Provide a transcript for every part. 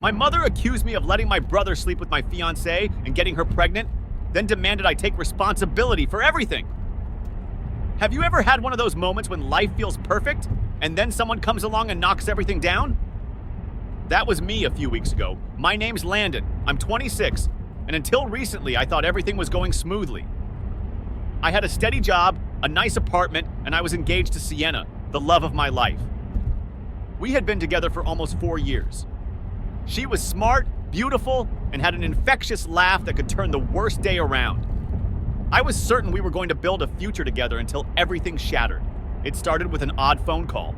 My mother accused me of letting my brother sleep with my fiancée and getting her pregnant, then demanded I take responsibility for everything. Have you ever had one of those moments when life feels perfect and then someone comes along and knocks everything down? That was me a few weeks ago. My name's Landon. I'm 26, and until recently I thought everything was going smoothly. I had a steady job, a nice apartment, and I was engaged to Sienna, the love of my life. We had been together for almost 4 years. She was smart, beautiful, and had an infectious laugh that could turn the worst day around. I was certain we were going to build a future together until everything shattered. It started with an odd phone call.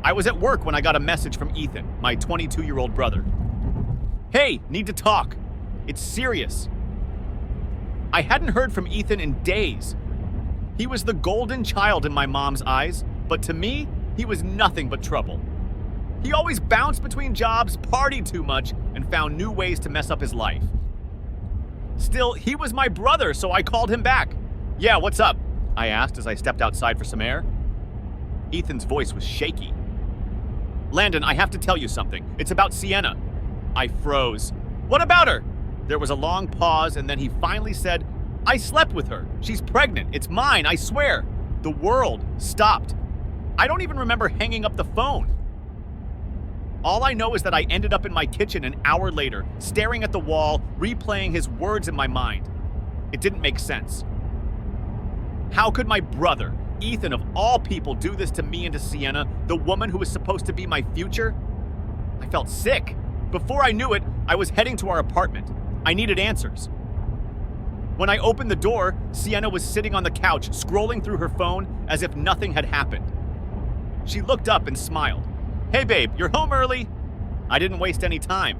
I was at work when I got a message from Ethan, my 22-year-old brother. "Hey, need to talk. It's serious." I hadn't heard from Ethan in days. He was the golden child in my mom's eyes, but to me, he was nothing but trouble. He always bounced between jobs, partied too much, and found new ways to mess up his life. Still, he was my brother, so I called him back. "Yeah, what's up?" I asked as I stepped outside for some air. Ethan's voice was shaky. "Landon, I have to tell you something. It's about Sienna." I froze. "What about her?" There was a long pause, and then he finally said, "I slept with her. She's pregnant. It's mine, I swear." The world stopped. I don't even remember hanging up the phone. All I know is that I ended up in my kitchen an hour later, staring at the wall, replaying his words in my mind. It didn't make sense. How could my brother, Ethan of all people, do this to me and to Sienna, the woman who was supposed to be my future? I felt sick. Before I knew it, I was heading to our apartment. I needed answers. When I opened the door, Sienna was sitting on the couch, scrolling through her phone as if nothing had happened. She looked up and smiled. "Hey babe, you're home early." I didn't waste any time.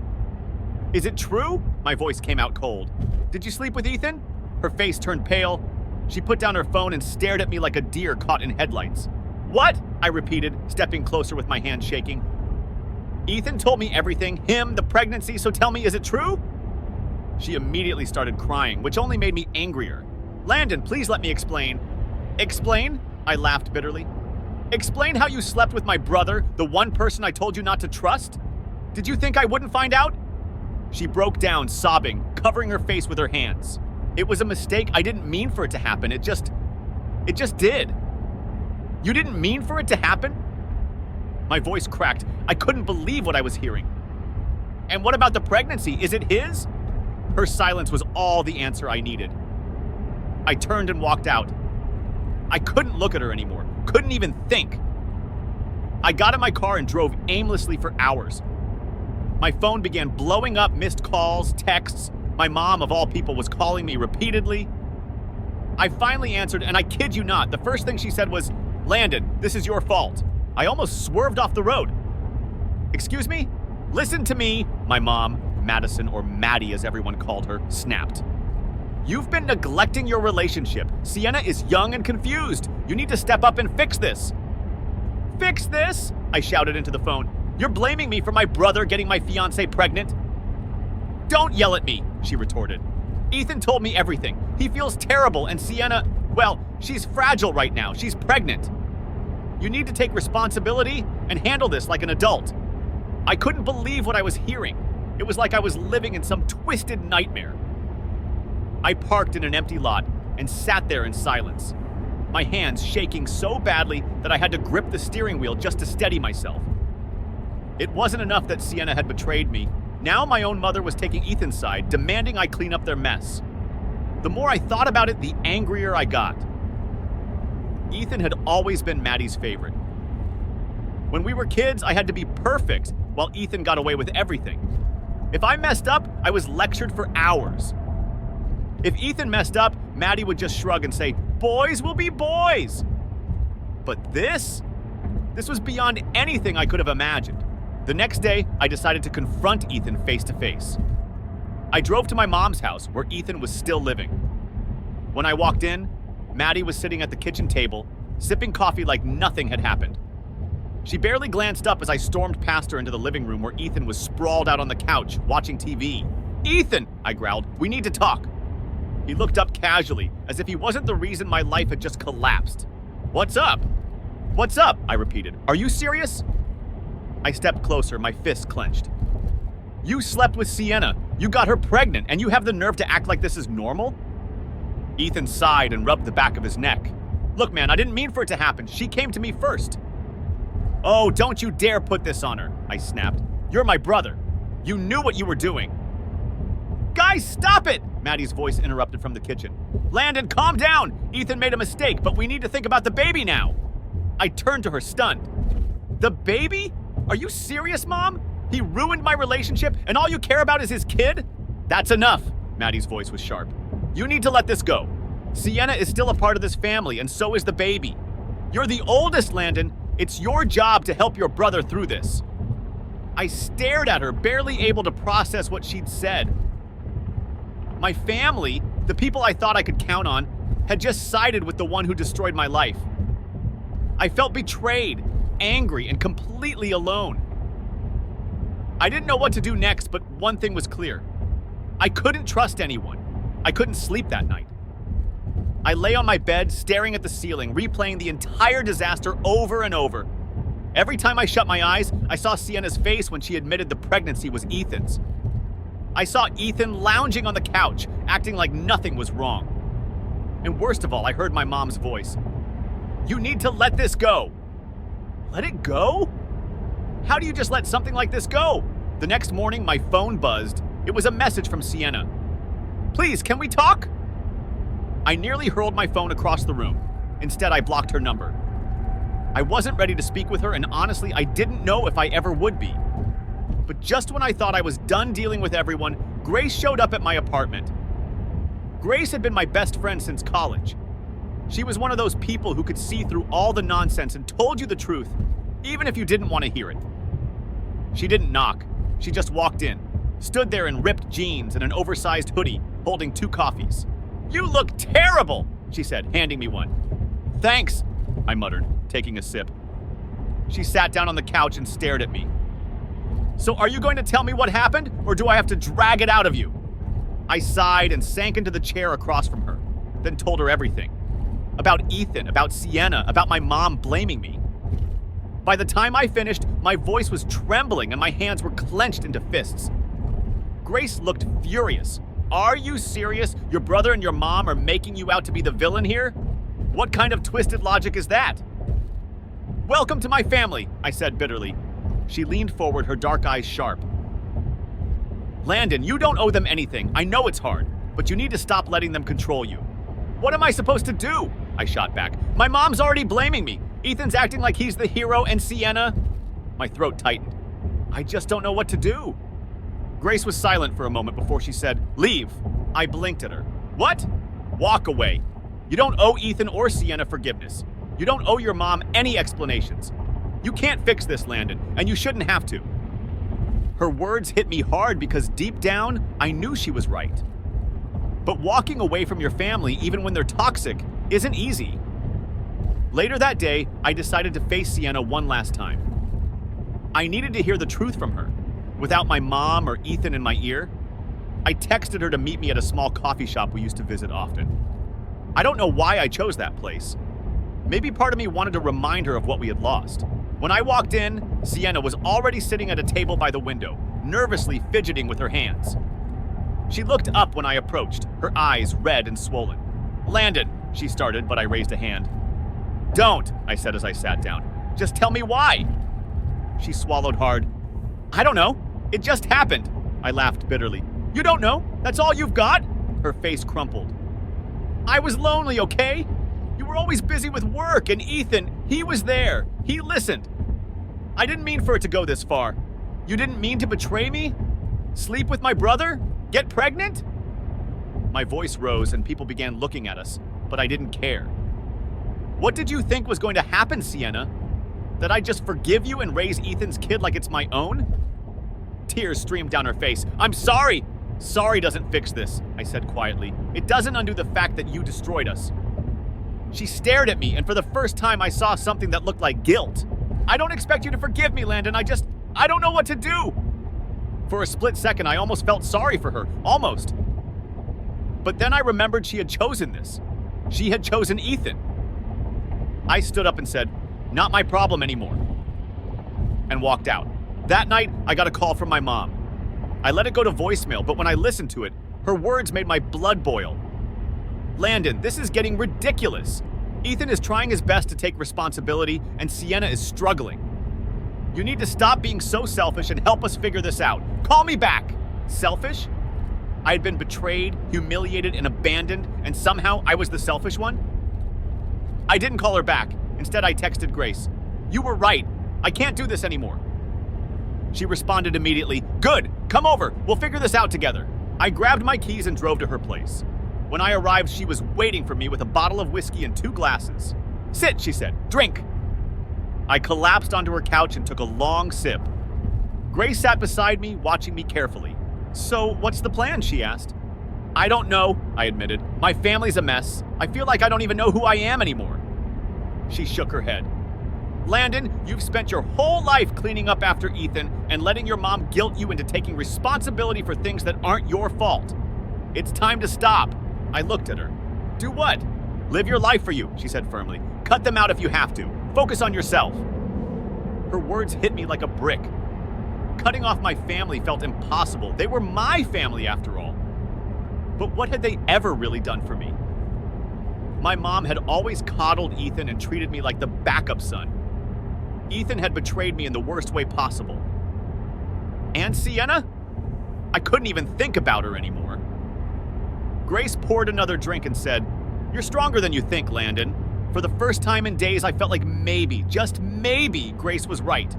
"Is it true?" My voice came out cold. "Did you sleep with Ethan?" Her face turned pale. She put down her phone and stared at me like a deer caught in headlights. "What?" I repeated, stepping closer with my hands shaking. "Ethan told me everything, him, the pregnancy, so tell me, is it true?" She immediately started crying, which only made me angrier. "Landon, please let me explain." "Explain?" I laughed bitterly. "Explain how you slept with my brother, the one person I told you not to trust? Did you think I wouldn't find out?" She broke down, sobbing, covering her face with her hands. "It was a mistake. I didn't mean for it to happen. It just did." "You didn't mean for it to happen?" My voice cracked. I couldn't believe what I was hearing. "And what about the pregnancy? Is it his?" Her silence was all the answer I needed. I turned and walked out. I couldn't look at her anymore. Couldn't even think. I got in my car and drove aimlessly for hours. My phone began blowing up missed calls, texts. My mom, of all people, was calling me repeatedly. I finally answered, and I kid you not, the first thing she said was, "Landon, this is your fault." I almost swerved off the road. "Excuse me? Listen to me," my mom, Madison, or Maddie as everyone called her, snapped. "You've been neglecting your relationship. Sienna is young and confused. You need to step up and fix this." "Fix this?" I shouted into the phone. "You're blaming me for my brother getting my fiancée pregnant?" "Don't yell at me," she retorted. "Ethan told me everything. He feels terrible, and Sienna, well, she's fragile right now. She's pregnant. You need to take responsibility and handle this like an adult." I couldn't believe what I was hearing. It was like I was living in some twisted nightmare. I parked in an empty lot and sat there in silence, my hands shaking so badly that I had to grip the steering wheel just to steady myself. It wasn't enough that Sienna had betrayed me. Now my own mother was taking Ethan's side, demanding I clean up their mess. The more I thought about it, the angrier I got. Ethan had always been Maddie's favorite. When we were kids, I had to be perfect, while Ethan got away with everything. If I messed up, I was lectured for hours. If Ethan messed up, Maddie would just shrug and say, "Boys will be boys." But this was beyond anything I could have imagined. The next day, I decided to confront Ethan face to face. I drove to my mom's house, where Ethan was still living. When I walked in, Maddie was sitting at the kitchen table, sipping coffee like nothing had happened. She barely glanced up as I stormed past her into the living room where Ethan was sprawled out on the couch, watching TV. "Ethan," I growled, "we need to talk." He looked up casually, as if he wasn't the reason my life had just collapsed. "What's up?" "What's up?" I repeated. "Are you serious?" I stepped closer, my fists clenched. You slept with Sienna, you got her pregnant, and you have the nerve to act like this is normal? Ethan sighed and rubbed the back of his neck. Look, man, I didn't mean for it to happen. She came to me first. Oh, don't you dare put this on her, I snapped. You're my brother. You knew what you were doing. Guys, stop it! Maddie's voice interrupted from the kitchen. Landon, calm down! Ethan made a mistake, but we need to think about the baby now. I turned to her, stunned. The baby? Are you serious, Mom? He ruined my relationship, and all you care about is his kid? That's enough, Maddie's voice was sharp. You need to let this go. Sienna is still a part of this family, and so is the baby. You're the oldest, Landon. It's your job to help your brother through this. I stared at her, barely able to process what she'd said. My family, the people I thought I could count on, had just sided with the one who destroyed my life. I felt betrayed, angry, and completely alone. I didn't know what to do next, but one thing was clear. I couldn't trust anyone. I couldn't sleep that night. I lay on my bed, staring at the ceiling, replaying the entire disaster over and over. Every time I shut my eyes, I saw Sienna's face when she admitted the pregnancy was Ethan's. I saw Ethan lounging on the couch, acting like nothing was wrong. And worst of all, I heard my mom's voice. You need to let this go. Let it go? How do you just let something like this go? The next morning, my phone buzzed. It was a message from Sienna. Please, can we talk? I nearly hurled my phone across the room. Instead, I blocked her number. I wasn't ready to speak with her, and honestly, I didn't know if I ever would be. But just when I thought I was done dealing with everyone, Grace showed up at my apartment. Grace had been my best friend since college. She was one of those people who could see through all the nonsense and told you the truth, even if you didn't want to hear it. She didn't knock. She just walked in, stood there in ripped jeans and an oversized hoodie, holding 2 coffees. You look terrible, she said, handing me one. Thanks, I muttered, taking a sip. She sat down on the couch and stared at me. So are you going to tell me what happened, or do I have to drag it out of you? I sighed and sank into the chair across from her, then told her everything. About Ethan, about Sienna, about my mom blaming me. By the time I finished, my voice was trembling and my hands were clenched into fists. Grace looked furious. Are you serious? Your brother and your mom are making you out to be the villain here? What kind of twisted logic is that? Welcome to my family, I said bitterly. She leaned forward, her dark eyes sharp. Landon, you don't owe them anything. I know it's hard, but you need to stop letting them control you. What am I supposed to do? I shot back. My mom's already blaming me. Ethan's acting like he's the hero and Sienna. My throat tightened. I just don't know what to do. Grace was silent for a moment before she said, Leave. I blinked at her. What? Walk away. You don't owe Ethan or Sienna forgiveness. You don't owe your mom any explanations. You can't fix this, Landon, and you shouldn't have to. Her words hit me hard because deep down, I knew she was right. But walking away from your family, even when they're toxic, isn't easy. Later that day, I decided to face Sienna one last time. I needed to hear the truth from her, without my mom or Ethan in my ear. I texted her to meet me at a small coffee shop we used to visit often. I don't know why I chose that place. Maybe part of me wanted to remind her of what we had lost. When I walked in, Sienna was already sitting at a table by the window, nervously fidgeting with her hands. She looked up when I approached, her eyes red and swollen. Landon, she started, but I raised a hand. Don't, I said as I sat down. Just tell me why. She swallowed hard. I don't know. It just happened. I laughed bitterly. You don't know? That's all you've got? Her face crumpled. I was lonely, okay? You were always busy with work, and Ethan, he was there. He listened. I didn't mean for it to go this far. You didn't mean to betray me? Sleep with my brother? Get pregnant? My voice rose and people began looking at us, but I didn't care. What did you think was going to happen, Sienna? That I'd just forgive you and raise Ethan's kid like it's my own? Tears streamed down her face. I'm sorry. Sorry doesn't fix this, I said quietly. It doesn't undo the fact that you destroyed us. She stared at me, and for the first time I saw something that looked like guilt. I don't expect you to forgive me, Landon. I don't know what to do. For a split second, I almost felt sorry for her. Almost. But then I remembered she had chosen this. She had chosen Ethan. I stood up and said, not my problem anymore, and walked out. That night, I got a call from my mom. I let it go to voicemail, but when I listened to it, her words made my blood boil. Landon, this is getting ridiculous. Ethan is trying his best to take responsibility, and Sienna is struggling. You need to stop being so selfish and help us figure this out. Call me back. Selfish? I had been betrayed, humiliated, and abandoned, and somehow I was the selfish one? I didn't call her back. Instead, I texted Grace. You were right. I can't do this anymore. She responded immediately. Good, come over. We'll figure this out together. I grabbed my keys and drove to her place. When I arrived, she was waiting for me with a bottle of whiskey and 2 glasses. Sit, she said. Drink. I collapsed onto her couch and took a long sip. Grace sat beside me, watching me carefully. So, what's the plan? She asked. I don't know, I admitted. My family's a mess. I feel like I don't even know who I am anymore. She shook her head. Landon, you've spent your whole life cleaning up after Ethan and letting your mom guilt you into taking responsibility for things that aren't your fault. It's time to stop. I looked at her. Do what? Live your life for you, she said firmly. Cut them out if you have to. Focus on yourself. Her words hit me like a brick. Cutting off my family felt impossible. They were my family after all. But what had they ever really done for me? My mom had always coddled Ethan and treated me like the backup son. Ethan had betrayed me in the worst way possible. And Sienna? I couldn't even think about her anymore. Grace poured another drink and said, You're stronger than you think, Landon. For the first time in days, I felt like maybe, just maybe, Grace was right.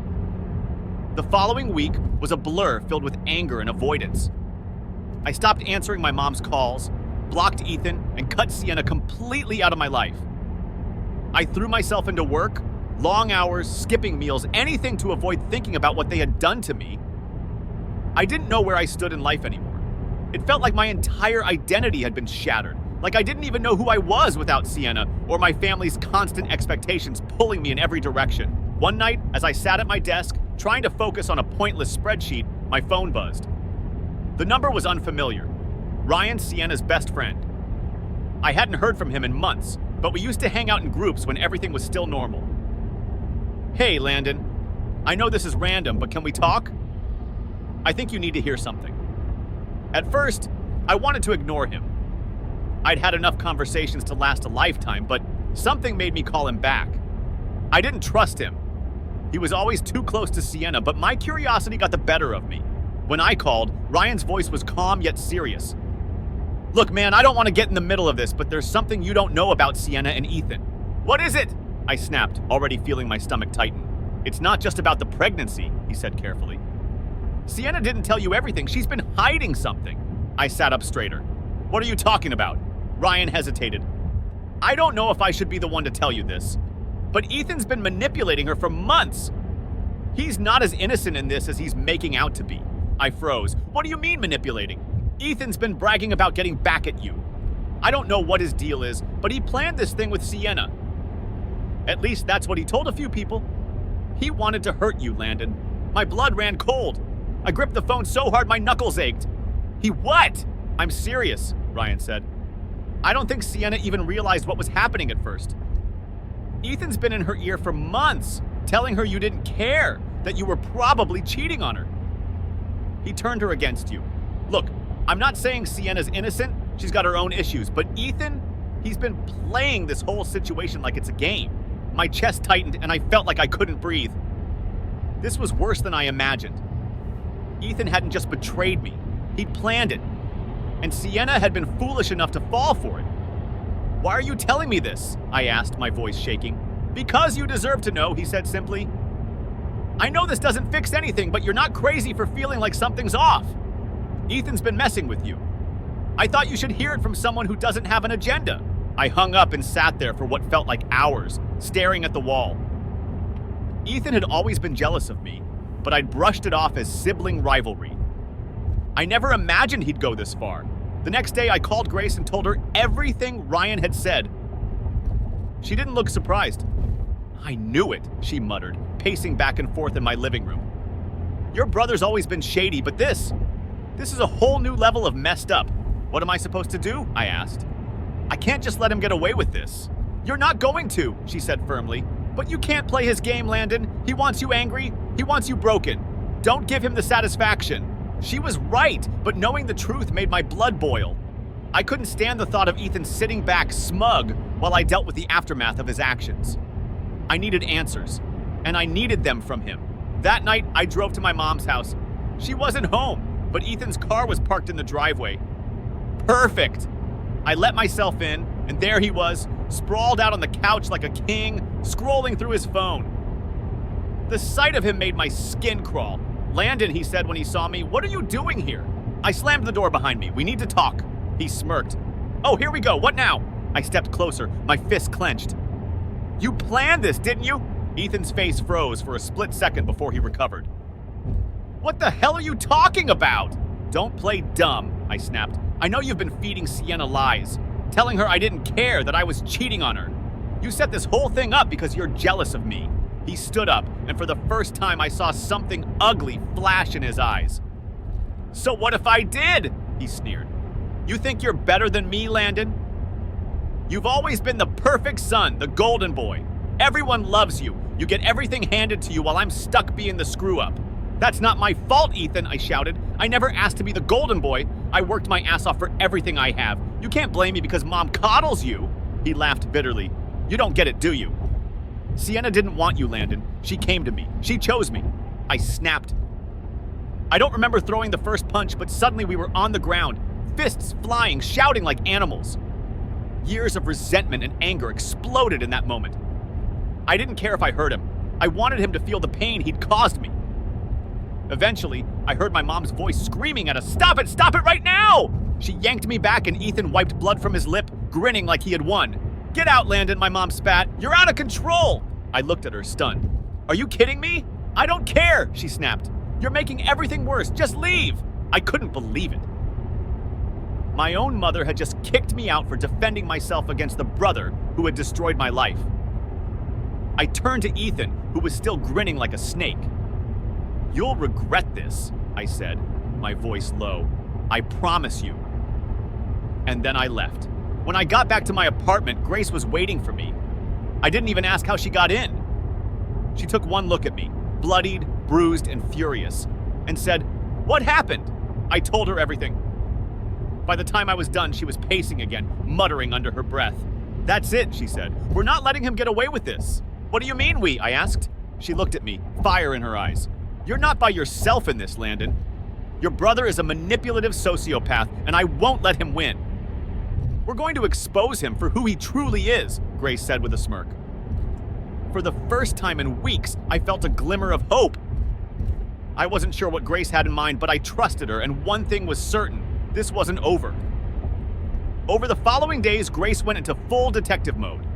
The following week was a blur filled with anger and avoidance. I stopped answering my mom's calls, blocked Ethan, and cut Sienna completely out of my life. I threw myself into work, long hours, skipping meals, anything to avoid thinking about what they had done to me. I didn't know where I stood in life anymore. It felt like my entire identity had been shattered, like I didn't even know who I was without Sienna or my family's constant expectations pulling me in every direction. One night, as I sat at my desk, trying to focus on a pointless spreadsheet, my phone buzzed. The number was unfamiliar. Ryan, Sienna's best friend. I hadn't heard from him in months, but we used to hang out in groups when everything was still normal. Hey, Landon. I know this is random, but can we talk? I think you need to hear something. At first, I wanted to ignore him. I'd had enough conversations to last a lifetime, but something made me call him back. I didn't trust him. He was always too close to Sienna, but my curiosity got the better of me. When I called, Ryan's voice was calm yet serious. Look, man, I don't want to get in the middle of this, but there's something you don't know about Sienna and Ethan. What is it? I snapped, already feeling my stomach tighten. It's not just about the pregnancy, he said carefully. Sienna didn't tell you everything. She's been hiding something. I sat up straighter. What are you talking about? Ryan hesitated. I don't know if I should be the one to tell you this, but Ethan's been manipulating her for months. He's not as innocent in this as he's making out to be. I froze. What do you mean manipulating? Ethan's been bragging about getting back at you. I don't know what his deal is, but he planned this thing with Sienna. At least that's what he told a few people. He wanted to hurt you, Landon. My blood ran cold. I gripped the phone so hard my knuckles ached. He what? I'm serious, Ryan said. I don't think Sienna even realized what was happening at first. Ethan's been in her ear for months, telling her you didn't care, that you were probably cheating on her. He turned her against you. Look, I'm not saying Sienna's innocent. She's got her own issues. But Ethan, he's been playing this whole situation like it's a game. My chest tightened and I felt like I couldn't breathe. This was worse than I imagined. Ethan hadn't just betrayed me. He'd planned it. And Sienna had been foolish enough to fall for it. Why are you telling me this? I asked, my voice shaking. Because you deserve to know, he said simply. I know this doesn't fix anything, but you're not crazy for feeling like something's off. Ethan's been messing with you. I thought you should hear it from someone who doesn't have an agenda. I hung up and sat there for what felt like hours, staring at the wall. Ethan had always been jealous of me, but I'd brushed it off as sibling rivalry. I never imagined he'd go this far. The next day, I called Grace and told her everything Ryan had said. She didn't look surprised. I knew it, she muttered, pacing back and forth in my living room. Your brother's always been shady, but this is a whole new level of messed up. What am I supposed to do? I asked. I can't just let him get away with this. You're not going to, she said firmly. But you can't play his game, Landon. He wants you angry. He wants you broken. Don't give him the satisfaction. She was right, but knowing the truth made my blood boil. I couldn't stand the thought of Ethan sitting back smug while I dealt with the aftermath of his actions. I needed answers, and I needed them from him. That night, I drove to my mom's house. She wasn't home, but Ethan's car was parked in the driveway. Perfect! I let myself in, and there he was, sprawled out on the couch like a king, scrolling through his phone. The sight of him made my skin crawl. "Landon," he said when he saw me, "what are you doing here?" I slammed the door behind me. "We need to talk." He smirked. "Oh, here we go. What now?" I stepped closer, my fist clenched. "You planned this, didn't you?" Ethan's face froze for a split second before he recovered. "What the hell are you talking about?" "Don't play dumb," I snapped. "I know you've been feeding Sienna lies, telling her I didn't care, that I was cheating on her. You set this whole thing up because you're jealous of me." He stood up, and for the first time I saw something ugly flash in his eyes. "So what if I did?" he sneered. "You think you're better than me, Landon? You've always been the perfect son, the golden boy. Everyone loves you. You get everything handed to you while I'm stuck being the screw-up. That's not my fault, Ethan," I shouted. "I never asked to be the golden boy. I worked my ass off for everything I have. You can't blame me because Mom coddles you." He laughed bitterly. "You don't get it, do you? Sienna didn't want you, Landon. She came to me. She chose me." I snapped. I don't remember throwing the first punch, but suddenly we were on the ground, fists flying, shouting like animals. Years of resentment and anger exploded in that moment. I didn't care if I hurt him. I wanted him to feel the pain he'd caused me. Eventually, I heard my mom's voice screaming at us, "Stop it! Stop it right now!" She yanked me back and Ethan wiped blood from his lip, grinning like he had won. "Get out, Landon," my mom spat. "You're out of control!" I looked at her, stunned. "Are you kidding me?" "I don't care," she snapped. "You're making everything worse. Just leave." I couldn't believe it. My own mother had just kicked me out for defending myself against the brother who had destroyed my life. I turned to Ethan, who was still grinning like a snake. "You'll regret this," I said, my voice low. "I promise you." And then I left. When I got back to my apartment, Grace was waiting for me. I didn't even ask how she got in. She took one look at me, bloodied, bruised, and furious, and said, "What happened?" I told her everything. By the time I was done, she was pacing again, muttering under her breath. "That's it," she said. "We're not letting him get away with this." "What do you mean we?" I asked. She looked at me, fire in her eyes. "You're not by yourself in this, Landon. Your brother is a manipulative sociopath, and I won't let him win. We're going to expose him for who he truly is," Grace said with a smirk. For the first time in weeks, I felt a glimmer of hope. I wasn't sure what Grace had in mind, but I trusted her, and one thing was certain. This wasn't over. Over the following days, Grace went into full detective mode.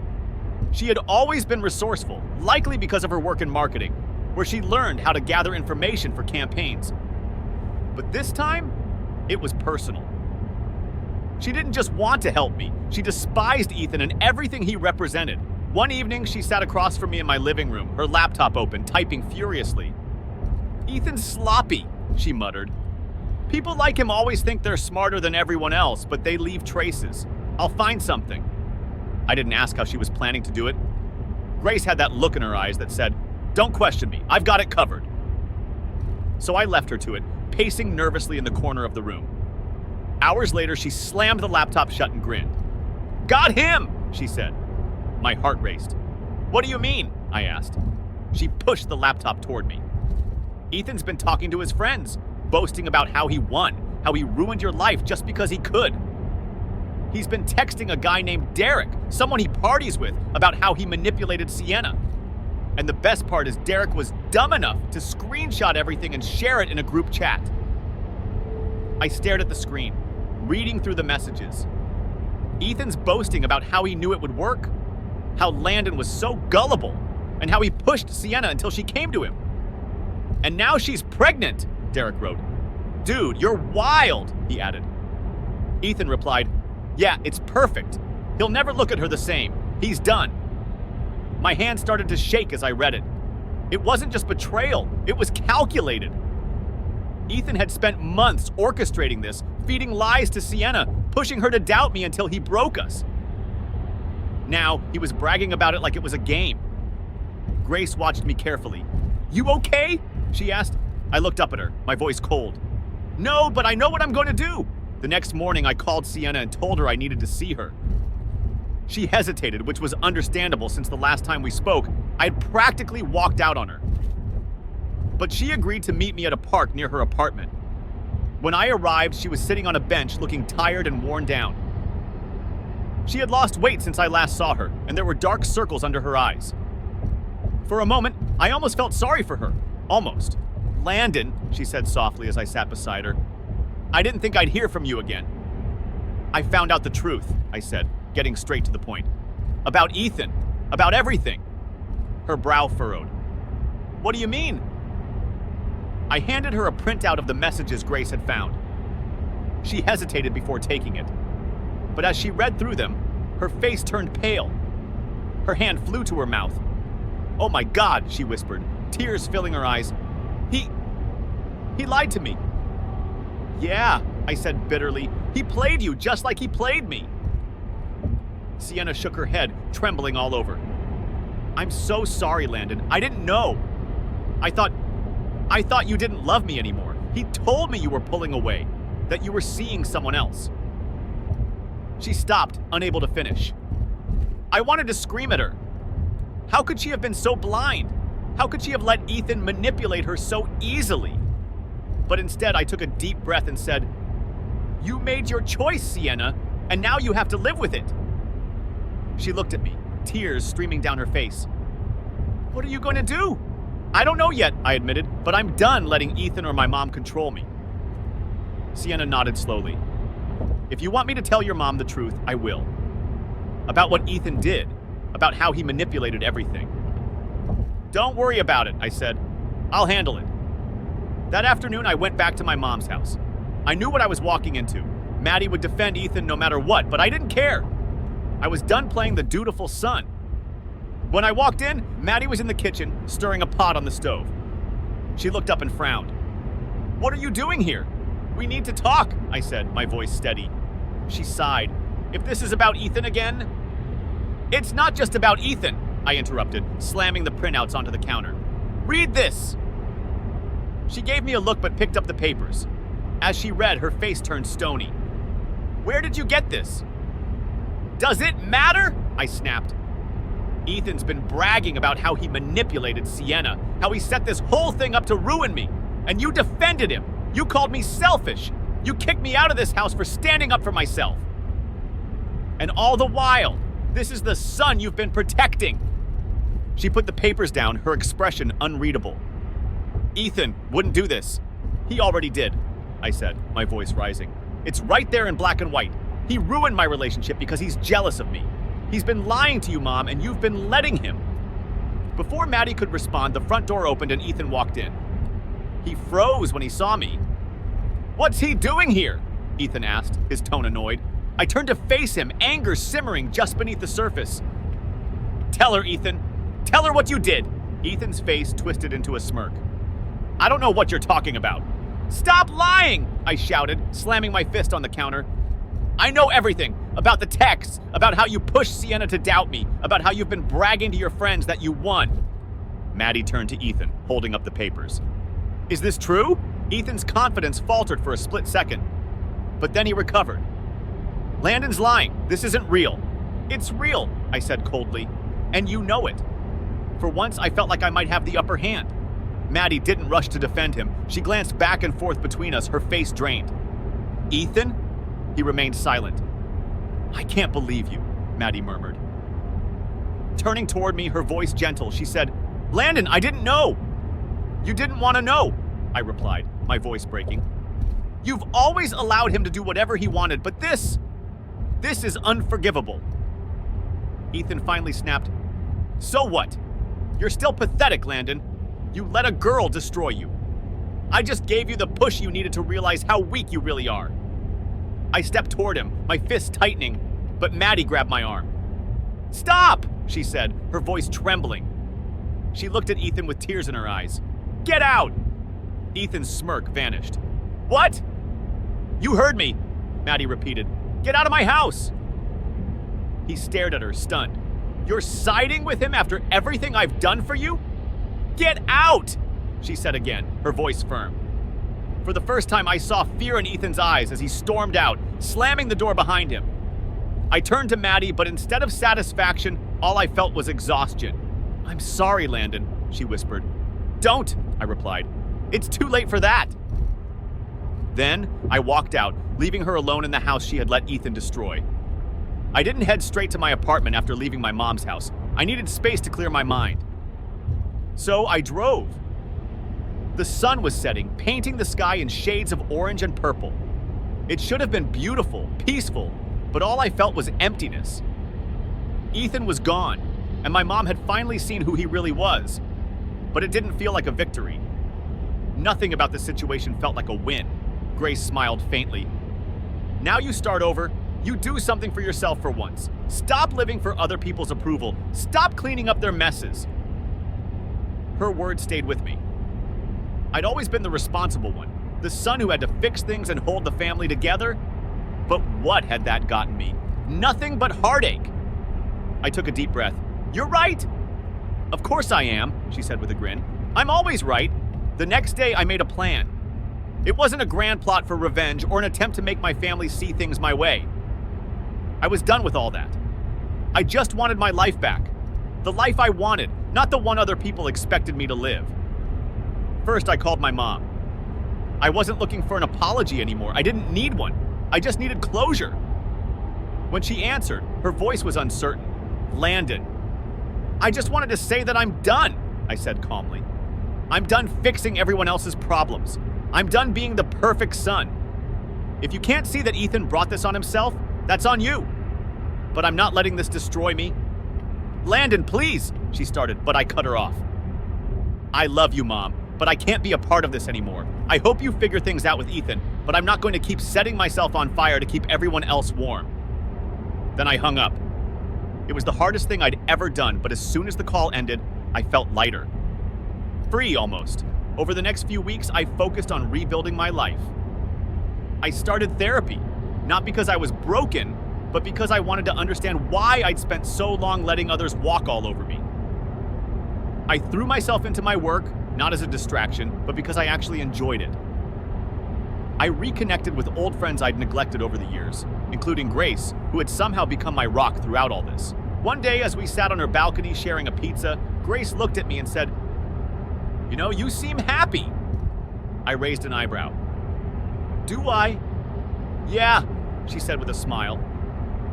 She had always been resourceful, likely because of her work in marketing, where she learned how to gather information for campaigns. But this time, it was personal. She didn't just want to help me, she despised Ethan and everything he represented. One evening, she sat across from me in my living room, her laptop open, typing furiously. "Ethan's sloppy," she muttered. "People like him always think they're smarter than everyone else, but they leave traces. I'll find something." I didn't ask how she was planning to do it. Grace had that look in her eyes that said, "Don't question me, I've got it covered." So I left her to it, pacing nervously in the corner of the room. Hours later, she slammed the laptop shut and grinned. "Got him," she said. My heart raced. "What do you mean?" I asked. She pushed the laptop toward me. "Ethan's been talking to his friends, boasting about how he won, how he ruined your life just because he could. He's been texting a guy named Derek, someone he parties with, about how he manipulated Sienna. And the best part is Derek was dumb enough to screenshot everything and share it in a group chat." I stared at the screen, reading through the messages. Ethan's boasting about how he knew it would work, how Landon was so gullible, and how he pushed Sienna until she came to him. "And now she's pregnant," Derek wrote. "Dude, you're wild," he added. Ethan replied, "Yeah, it's perfect. He'll never look at her the same. He's done." My hand started to shake as I read it. It wasn't just betrayal, it was calculated. Ethan had spent months orchestrating this, feeding lies to Sienna, pushing her to doubt me until he broke us. Now, he was bragging about it like it was a game. Grace watched me carefully. "You okay?" she asked. I looked up at her, my voice cold. No, but I know what I'm going to do. The next morning, I called Sienna and told her I needed to see her. She hesitated, which was understandable since the last time we spoke, I had practically walked out on her. But she agreed to meet me at a park near her apartment. When I arrived, she was sitting on a bench looking tired and worn down. She had lost weight since I last saw her, and there were dark circles under her eyes. For a moment, I almost felt sorry for her. Almost. Landon, she said softly as I sat beside her, I didn't think I'd hear from you again. I found out the truth, I said, getting straight to the point. About Ethan. About everything. Her brow furrowed. What do you mean? I handed her a printout of the messages Grace had found. She hesitated before taking it. But as she read through them, her face turned pale. Her hand flew to her mouth. Oh my God, she whispered, tears filling her eyes. He lied to me. Yeah, I said bitterly. He played you just like he played me. Sienna shook her head, trembling all over. I'm so sorry, Landon. I didn't know. I thought you didn't love me anymore. He told me you were pulling away, that you were seeing someone else. She stopped, unable to finish. I wanted to scream at her. How could she have been so blind? How could she have let Ethan manipulate her so easily? But instead, I took a deep breath and said, You made your choice, Sienna, and now you have to live with it. She looked at me, tears streaming down her face. What are you going to do? I don't know yet, I admitted, but I'm done letting Ethan or my mom control me. Sienna nodded slowly. If you want me to tell your mom the truth, I will. About what Ethan did, about how he manipulated everything. Don't worry about it, I said. I'll handle it. That afternoon, I went back to my mom's house. I knew what I was walking into. Maddie would defend Ethan no matter what, but I didn't care. I was done playing the dutiful son. When I walked in, Maddie was in the kitchen, stirring a pot on the stove. She looked up and frowned. What are you doing here? We need to talk, I said, my voice steady. She sighed. If this is about Ethan again? It's not just about Ethan, I interrupted, slamming the printouts onto the counter. Read this! She gave me a look but picked up the papers. As she read, her face turned stony. Where did you get this? Does it matter? I snapped. Ethan's been bragging about how he manipulated Sienna, how he set this whole thing up to ruin me. And you defended him. You called me selfish. You kicked me out of this house for standing up for myself. And all the while, this is the son you've been protecting. She put the papers down, her expression unreadable. Ethan wouldn't do this. He already did, I said, my voice rising. It's right there in black and white. He ruined my relationship because he's jealous of me. He's been lying to you, Mom, and you've been letting him. Before Maddie could respond, the front door opened and Ethan walked in. He froze when he saw me. What's he doing here? Ethan asked, his tone annoyed. I turned to face him, anger simmering just beneath the surface. Tell her, Ethan. Tell her what you did. Ethan's face twisted into a smirk. I don't know what you're talking about. Stop lying, I shouted, slamming my fist on the counter. I know everything about the texts, about how you pushed Sienna to doubt me, about how you've been bragging to your friends that you won. Maddie turned to Ethan, holding up the papers. Is this true? Ethan's confidence faltered for a split second, but then he recovered. Landon's lying. This isn't real. It's real, I said coldly, and you know it. For once, I felt like I might have the upper hand. Maddie didn't rush to defend him. She glanced back and forth between us, her face drained. Ethan? He remained silent. I can't believe you, Maddie murmured. Turning toward me, her voice gentle, she said, Landon, I didn't know. You didn't want to know, I replied, my voice breaking. You've always allowed him to do whatever he wanted, but this is unforgivable. Ethan finally snapped, So what? You're still pathetic, Landon. You let a girl destroy you. I just gave you the push you needed to realize how weak you really are. I stepped toward him, my fist tightening, but Maddie grabbed my arm. Stop, she said, her voice trembling. She looked at Ethan with tears in her eyes. Get out! Ethan's smirk vanished. What? You heard me, Maddie repeated. Get out of my house! He stared at her, stunned. You're siding with him after everything I've done for you? Get out! She said again, her voice firm. For the first time, I saw fear in Ethan's eyes as he stormed out, slamming the door behind him. I turned to Maddie, but instead of satisfaction, all I felt was exhaustion. "I'm sorry, Landon," she whispered. "Don't," I replied. "It's too late for that." Then I walked out, leaving her alone in the house she had let Ethan destroy. I didn't head straight to my apartment after leaving my mom's house. I needed space to clear my mind. So I drove. The sun was setting, painting the sky in shades of orange and purple. It should have been beautiful, peaceful, but all I felt was emptiness. Ethan was gone, and my mom had finally seen who he really was. But it didn't feel like a victory. Nothing about the situation felt like a win. Grace smiled faintly. "Now you start over. You do something for yourself for once. Stop living for other people's approval. Stop cleaning up their messes." Her words stayed with me. I'd always been the responsible one, the son who had to fix things and hold the family together. But what had that gotten me? Nothing but heartache. I took a deep breath. "You're right." "Of course I am," she said with a grin. "I'm always right." The next day, I made a plan. It wasn't a grand plot for revenge or an attempt to make my family see things my way. I was done with all that. I just wanted my life back. The life I wanted, not the one other people expected me to live. First, I called my mom. I wasn't looking for an apology anymore. I didn't need one. I just needed closure. When she answered, her voice was uncertain. "Landon." "I just wanted to say that I'm done," I said calmly. "I'm done fixing everyone else's problems. I'm done being the perfect son. If you can't see that Ethan brought this on himself, that's on you. But I'm not letting this destroy me." "Landon, please," she started, but I cut her off. "I love you, Mom, but I can't be a part of this anymore. I hope you figure things out with Ethan, but I'm not going to keep setting myself on fire to keep everyone else warm." Then I hung up. It was the hardest thing I'd ever done, but as soon as the call ended, I felt lighter. Free, almost. Over the next few weeks, I focused on rebuilding my life. I started therapy, not because I was broken, but because I wanted to understand why I'd spent so long letting others walk all over me. I threw myself into my work, not as a distraction, but because I actually enjoyed it. I reconnected with old friends I'd neglected over the years, including Grace, who had somehow become my rock throughout all this. One day, as we sat on her balcony sharing a pizza, Grace looked at me and said, "You know, you seem happy." I raised an eyebrow. "Do I?" "Yeah," she said with a smile.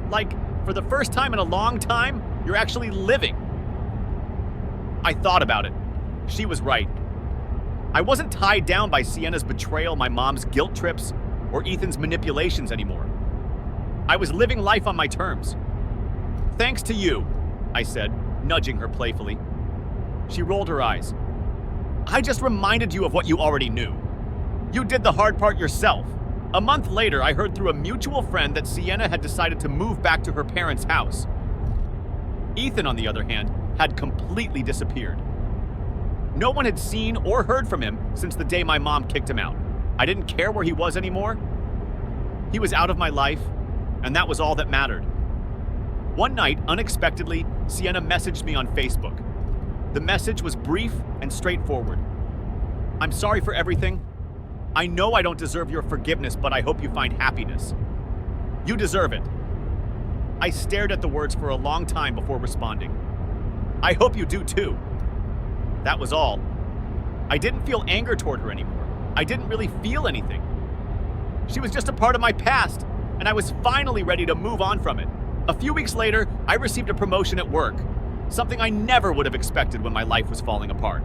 "Like, for the first time in a long time, you're actually living." I thought about it. She was right. I wasn't tied down by Sienna's betrayal, my mom's guilt trips, or Ethan's manipulations anymore. I was living life on my terms. "Thanks to you," I said, nudging her playfully. She rolled her eyes. "I just reminded you of what you already knew. You did the hard part yourself." A month later, I heard through a mutual friend that Sienna had decided to move back to her parents' house. Ethan, on the other hand, had completely disappeared. No one had seen or heard from him since the day my mom kicked him out. I didn't care where he was anymore. He was out of my life, and that was all that mattered. One night, unexpectedly, Sienna messaged me on Facebook. The message was brief and straightforward. "I'm sorry for everything. I know I don't deserve your forgiveness, but I hope you find happiness. You deserve it." I stared at the words for a long time before responding. "I hope you do too." That was all. I didn't feel anger toward her anymore. I didn't really feel anything. She was just a part of my past, and I was finally ready to move on from it. A few weeks later, I received a promotion at work, something I never would have expected when my life was falling apart.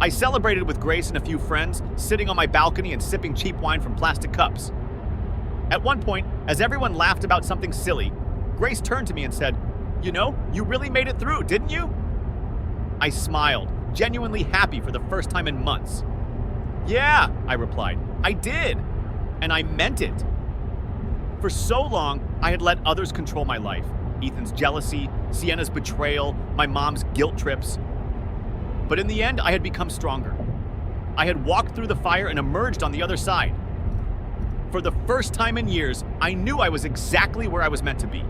I celebrated with Grace and a few friends, sitting on my balcony and sipping cheap wine from plastic cups. At one point, as everyone laughed about something silly, Grace turned to me and said, "You know, you really made it through, didn't you?" I smiled, genuinely happy for the first time in months. "Yeah," I replied, "I did. And I meant it." For so long, I had let others control my life. Ethan's jealousy, Sienna's betrayal, my mom's guilt trips. But in the end, I had become stronger. I had walked through the fire and emerged on the other side. For the first time in years, I knew I was exactly where I was meant to be.